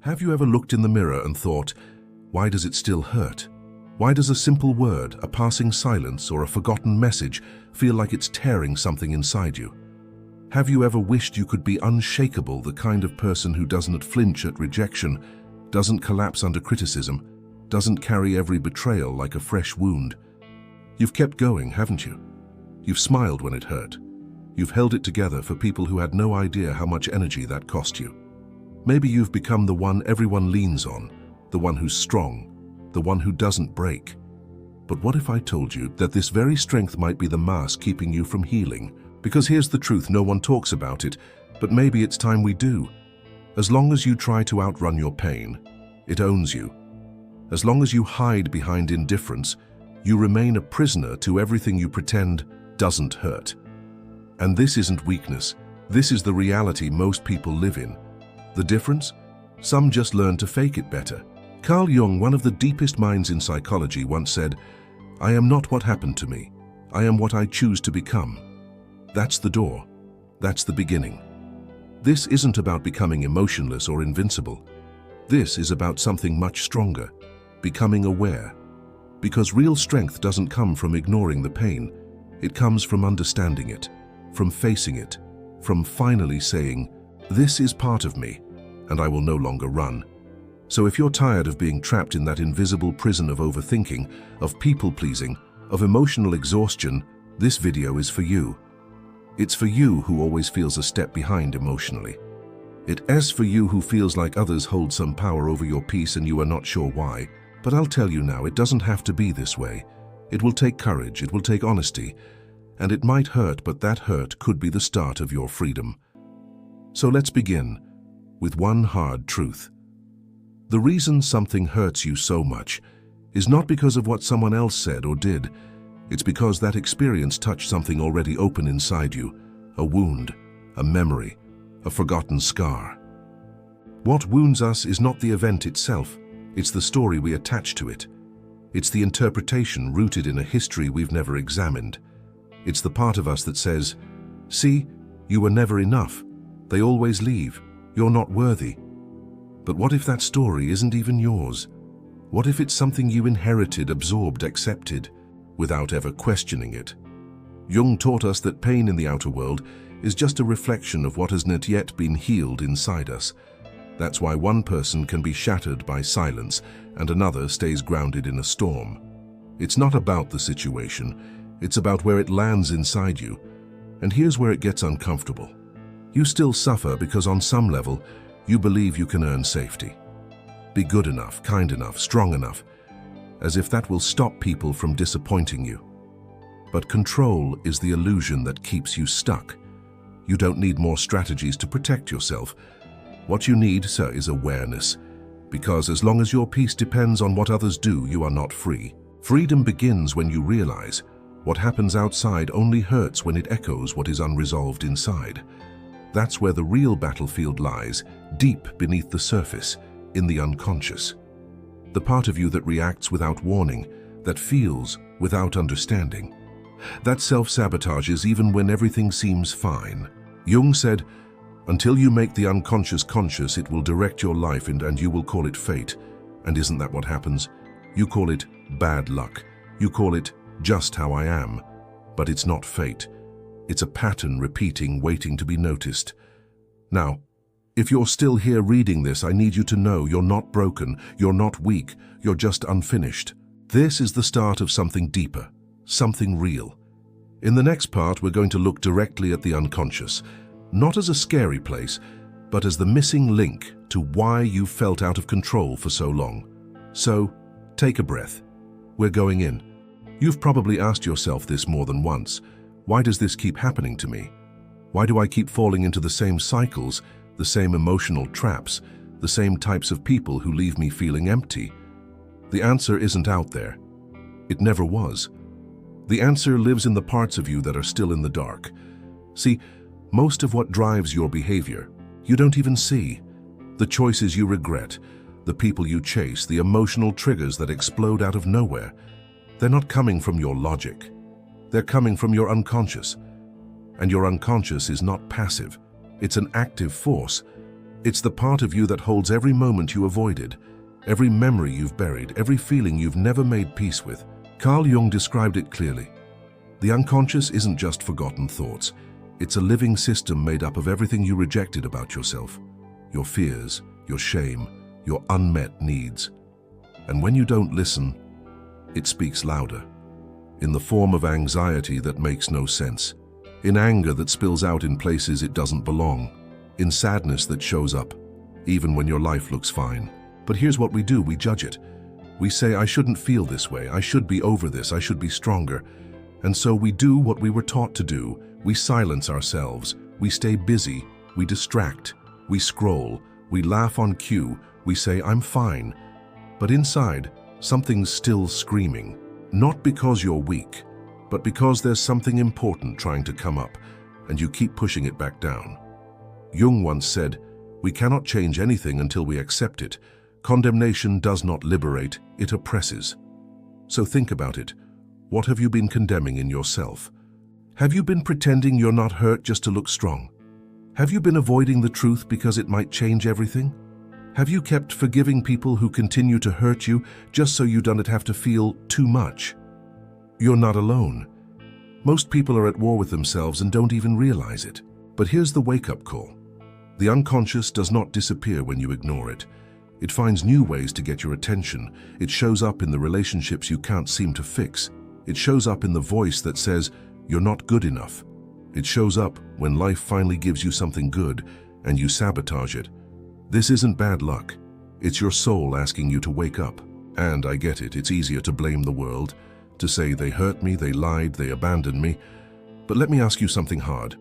Have you ever looked in the mirror and thought, why does it still hurt? Why does a simple word, a passing silence, or a forgotten message feel like it's tearing something inside you? Have you ever wished you could be unshakable, the kind of person who doesn't flinch at rejection, doesn't collapse under criticism, doesn't carry every betrayal like a fresh wound? You've kept going, haven't you? You've smiled when it hurt. You've held it together for people who had no idea how much energy that cost you. Maybe you've become the one everyone leans on, the one who's strong, the one who doesn't break. But what if I told you that this very strength might be the mask keeping you from healing? Because here's the truth, no one talks about it, but maybe it's time we do. As long as you try to outrun your pain, it owns you. As long as you hide behind indifference, you remain a prisoner to everything you pretend doesn't hurt. And this isn't weakness. This is the reality most people live in. The difference? Some just learn to fake it better. Carl Jung, one of the deepest minds in psychology, once said, "I am not what happened to me. I am what I choose to become." That's the door. That's the beginning. This isn't about becoming emotionless or invincible. This is about something much stronger, becoming aware. Because real strength doesn't come from ignoring the pain. It comes from understanding it, from facing it, from finally saying, "This is part of me, and I will no longer run." So if you're tired of being trapped in that invisible prison of overthinking, of people-pleasing, of emotional exhaustion, this video is for you. It's for you who always feels a step behind emotionally. It is for you who feels like others hold some power over your peace and you are not sure why. But I'll tell you now, it doesn't have to be this way. It will take courage, it will take honesty, and it might hurt, but that hurt could be the start of your freedom. So let's begin with one hard truth. The reason something hurts you so much is not because of what someone else said or did. It's because that experience touched something already open inside you, a wound, a memory, a forgotten scar. What wounds us is not the event itself, it's the story we attach to it. It's the interpretation rooted in a history we've never examined. It's the part of us that says, "See, you were never enough. They always leave. You're not worthy." But what if that story isn't even yours? What if it's something you inherited, absorbed, accepted, without ever questioning it? Jung taught us that pain in the outer world is just a reflection of what has not yet been healed inside us. That's why one person can be shattered by silence and another stays grounded in a storm. It's not about the situation, it's about where it lands inside you. And here's where it gets uncomfortable. You still suffer because on some level, you believe you can earn safety. Be good enough, kind enough, strong enough, as if that will stop people from disappointing you. But control is the illusion that keeps you stuck. You don't need more strategies to protect yourself. What you need, sir, is awareness. Because as long as your peace depends on what others do, you are not free. Freedom begins when you realize what happens outside only hurts when it echoes what is unresolved inside. That's where the real battlefield lies, deep beneath the surface, in the unconscious. The part of you that reacts without warning, that feels without understanding. That self-sabotages even when everything seems fine. Jung said, "Until you make the unconscious conscious, it will direct your life and you will call it fate." And isn't that what happens? You call it bad luck. You call it just how I am. But it's not fate. It's a pattern repeating, waiting to be noticed. Now, if you're still here reading this, I need you to know you're not broken, you're not weak, you're just unfinished. This is the start of something deeper, something real. In the next part, we're going to look directly at the unconscious, not as a scary place, but as the missing link to why you felt out of control for so long. So, take a breath. We're going in. You've probably asked yourself this more than once. Why does this keep happening to me? Why do I keep falling into the same cycles, the same emotional traps, the same types of people who leave me feeling empty? The answer isn't out there. It never was. The answer lives in the parts of you that are still in the dark. See, most of what drives your behavior, you don't even see. The choices you regret, the people you chase, the emotional triggers that explode out of nowhere, they're not coming from your logic. They're coming from your unconscious. And your unconscious is not passive. It's an active force. It's the part of you that holds every moment you avoided, every memory you've buried, every feeling you've never made peace with. Carl Jung described it clearly. The unconscious isn't just forgotten thoughts. It's a living system made up of everything you rejected about yourself. Your fears, your shame, your unmet needs. And when you don't listen, it speaks louder. In the form of anxiety that makes no sense. In anger that spills out in places it doesn't belong. In sadness that shows up, even when your life looks fine. But here's what we do, we judge it. We say, I shouldn't feel this way, I should be over this, I should be stronger. And so we do what we were taught to do. We silence ourselves, we stay busy, we distract, we scroll, we laugh on cue, we say, I'm fine. But inside, something's still screaming. Not because you're weak, but because there's something important trying to come up, and you keep pushing it back down. Jung once said, we cannot change anything until we accept it. Condemnation does not liberate, it oppresses. So think about it. What have you been condemning in yourself? Have you been pretending you're not hurt just to look strong? Have you been avoiding the truth because it might change everything? Have you kept forgiving people who continue to hurt you just so you don't have to feel too much? You're not alone. Most people are at war with themselves and don't even realize it. But here's the wake-up call. The unconscious does not disappear when you ignore it. It finds new ways to get your attention. It shows up in the relationships you can't seem to fix. It shows up in the voice that says, you're not good enough. It shows up when life finally gives you something good and you sabotage it. This isn't bad luck. It's your soul asking you to wake up. And I get it, it's easier to blame the world, to say they hurt me, they lied, they abandoned me. But let me ask you something hard.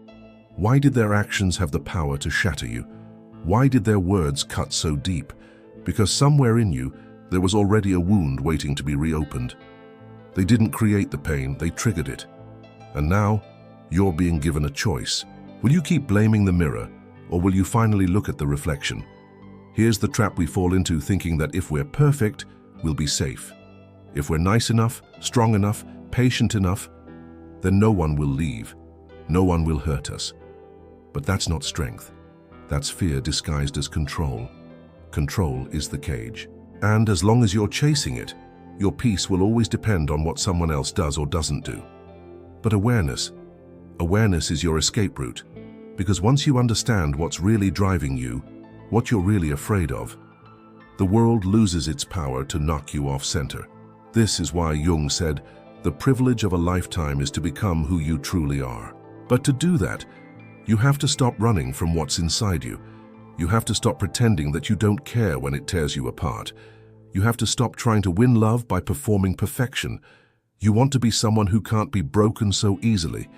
Why did their actions have the power to shatter you? Why did their words cut so deep? Because somewhere in you, there was already a wound waiting to be reopened. They didn't create the pain, they triggered it. And now, you're being given a choice. Will you keep blaming the mirror, or will you finally look at the reflection? Here's the trap we fall into, thinking that if we're perfect, we'll be safe. If we're nice enough, strong enough, patient enough, then no one will leave. No one will hurt us. But that's not strength. That's fear disguised as control. Control is the cage. And as long as you're chasing it, your peace will always depend on what someone else does or doesn't do. But awareness is your escape route. Because once you understand what's really driving you, what you're really afraid of, the world loses its power to knock you off center. This is why Jung said, the privilege of a lifetime is to become who you truly are. But to do that, you have to stop running from what's inside you. You have to stop pretending that you don't care when it tears you apart. You have to stop trying to win love by performing perfection. You want to be someone who can't be broken so easily.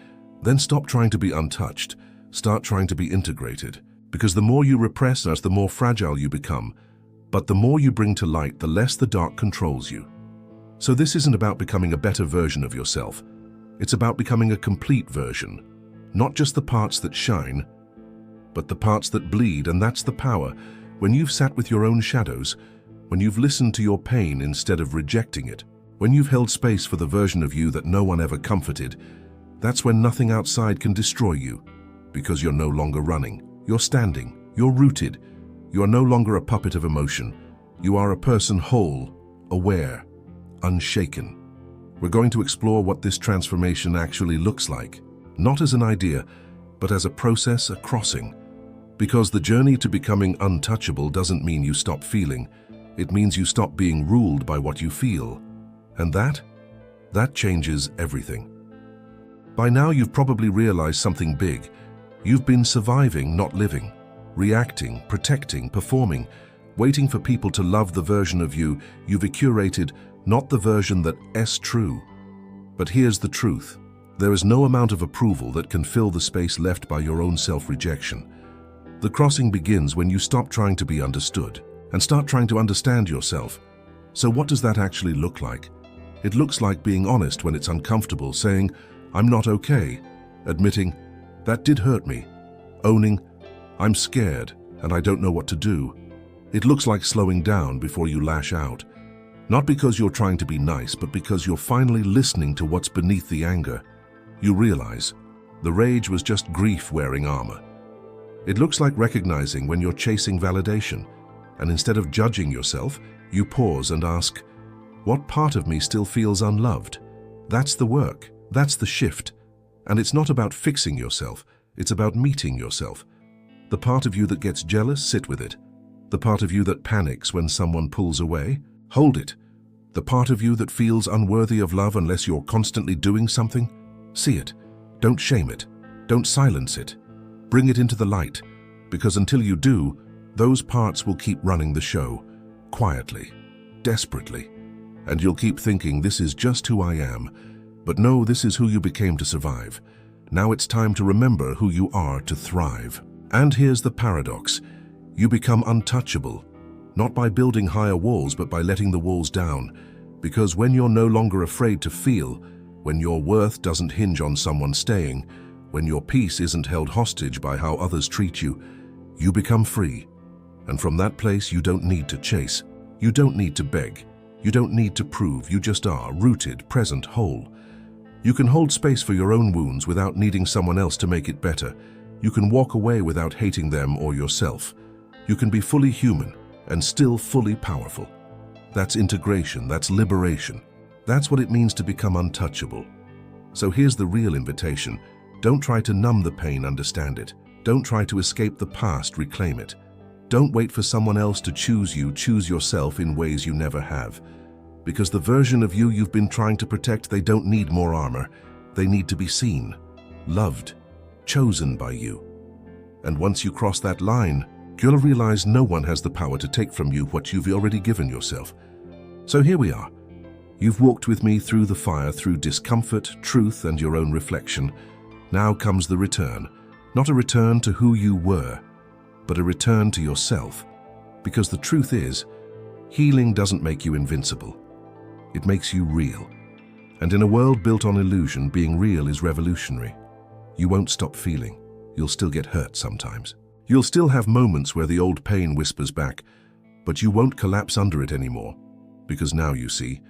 Then stop trying to be untouched. Start trying to be integrated. Because the more you repress us, the more fragile you become. But the more you bring to light, the less the dark controls you. So this isn't about becoming a better version of yourself. It's about becoming a complete version. Not just the parts that shine, but the parts that bleed, and that's the power. When you've sat with your own shadows, when you've listened to your pain instead of rejecting it, when you've held space for the version of you that no one ever comforted, that's when nothing outside can destroy you. Because you're no longer running. You're standing. You're rooted. You are no longer a puppet of emotion. You are a person whole, aware, unshaken. We're going to explore what this transformation actually looks like. Not as an idea, but as a process, a crossing. Because the journey to becoming untouchable doesn't mean you stop feeling. It means you stop being ruled by what you feel. And that changes everything. By now you've probably realized something big. You've been surviving, not living. Reacting, protecting, performing, waiting for people to love the version of you you've curated, not the version that's true. But here's the truth. There is no amount of approval that can fill the space left by your own self-rejection. The crossing begins when you stop trying to be understood and start trying to understand yourself. So what does that actually look like? It looks like being honest when it's uncomfortable, saying, I'm not okay, admitting, that did hurt me, owning, I'm scared and I don't know what to do. It looks like slowing down before you lash out. Not because you're trying to be nice, but because you're finally listening to what's beneath the anger. You realize the rage was just grief wearing armor. It looks like recognizing when you're chasing validation, and instead of judging yourself, you pause and ask, what part of me still feels unloved? That's the work, that's the shift. And it's not about fixing yourself, it's about meeting yourself. The part of you that gets jealous, sit with it. The part of you that panics when someone pulls away, hold it. The part of you that feels unworthy of love unless you're constantly doing something, see it. Don't shame it. Don't silence it. Bring it into the light, because until you do, those parts will keep running the show, quietly, desperately. And you'll keep thinking, this is just who I am. But no, this is who you became to survive. Now it's time to remember who you are to thrive. And here's the paradox. You become untouchable, not by building higher walls, but by letting the walls down. Because when you're no longer afraid to feel, when your worth doesn't hinge on someone staying, when your peace isn't held hostage by how others treat you, you become free. And from that place, you don't need to chase. You don't need to beg. You don't need to prove. You just are, rooted, present, whole. You can hold space for your own wounds without needing someone else to make it better. You can walk away without hating them or yourself. You can be fully human and still fully powerful. That's integration, that's liberation. That's what it means to become untouchable. So here's the real invitation. Don't try to numb the pain, understand it. Don't try to escape the past, reclaim it. Don't wait for someone else to choose you, choose yourself in ways you never have. Because the version of you you've been trying to protect, they don't need more armor. They need to be seen, loved, chosen by you. And once you cross that line, you'll realize no one has the power to take from you what you've already given yourself. So here we are. You've walked with me through the fire, through discomfort, truth, and your own reflection. Now comes the return. Not a return to who you were, but a return to yourself. Because the truth is, healing doesn't make you invincible. It makes you real. And in a world built on illusion, being real is revolutionary. You won't stop feeling. You'll still get hurt sometimes. You'll still have moments where the old pain whispers back, but you won't collapse under it anymore. Because now you see,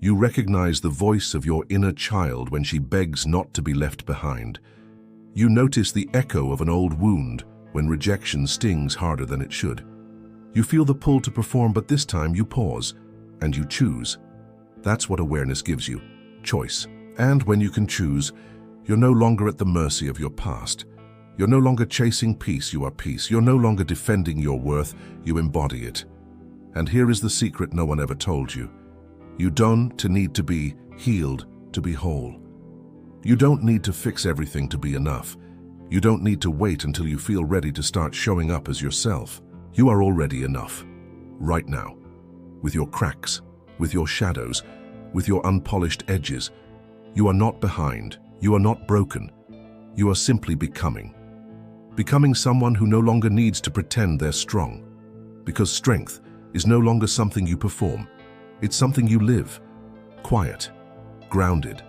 you recognize the voice of your inner child when she begs not to be left behind. You notice the echo of an old wound when rejection stings harder than it should. You feel the pull to perform, but this time you pause and you choose. That's what awareness gives you, choice. And when you can choose, you're no longer at the mercy of your past. You're no longer chasing peace, you are peace. You're no longer defending your worth, you embody it. And here is the secret no one ever told you. You don't need to be healed to be whole. You don't need to fix everything to be enough. You don't need to wait until you feel ready to start showing up as yourself. You are already enough, right now, with your cracks, with your shadows, with your unpolished edges. You are not behind. You are not broken. You are simply becoming. Becoming someone who no longer needs to pretend they're strong. Because strength is no longer something you perform. It's something you live. Quiet, grounded,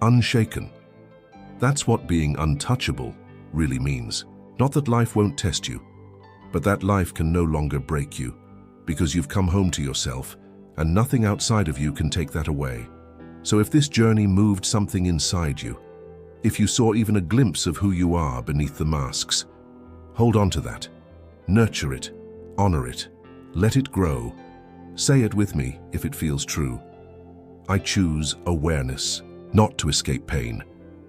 unshaken. That's what being untouchable really means. Not that life won't test you, but that life can no longer break you, because you've come home to yourself, and nothing outside of you can take that away. So if this journey moved something inside you, if you saw even a glimpse of who you are beneath the masks, hold on to that. Nurture it, honor it, let it grow. Say it with me if it feels true. I choose awareness, not to escape pain,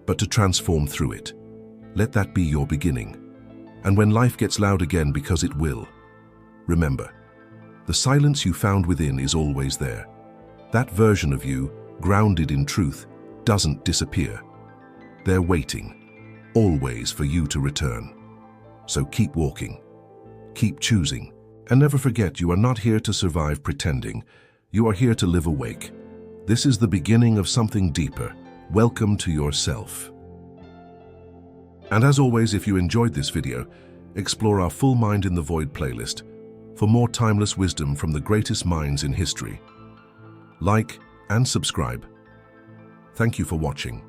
but to transform through it. Let that be your beginning. And when life gets loud again, because it will, remember, the silence you found within is always there. That version of you, grounded in truth, doesn't disappear. They're waiting, always, for you to return. So keep walking, keep choosing, and never forget you are not here to survive pretending. You are here to live awake. This is the beginning of something deeper. Welcome to yourself. And as always, if you enjoyed this video, explore our Full Mind in the Void playlist for more timeless wisdom from the greatest minds in history. Like and subscribe. Thank you for watching.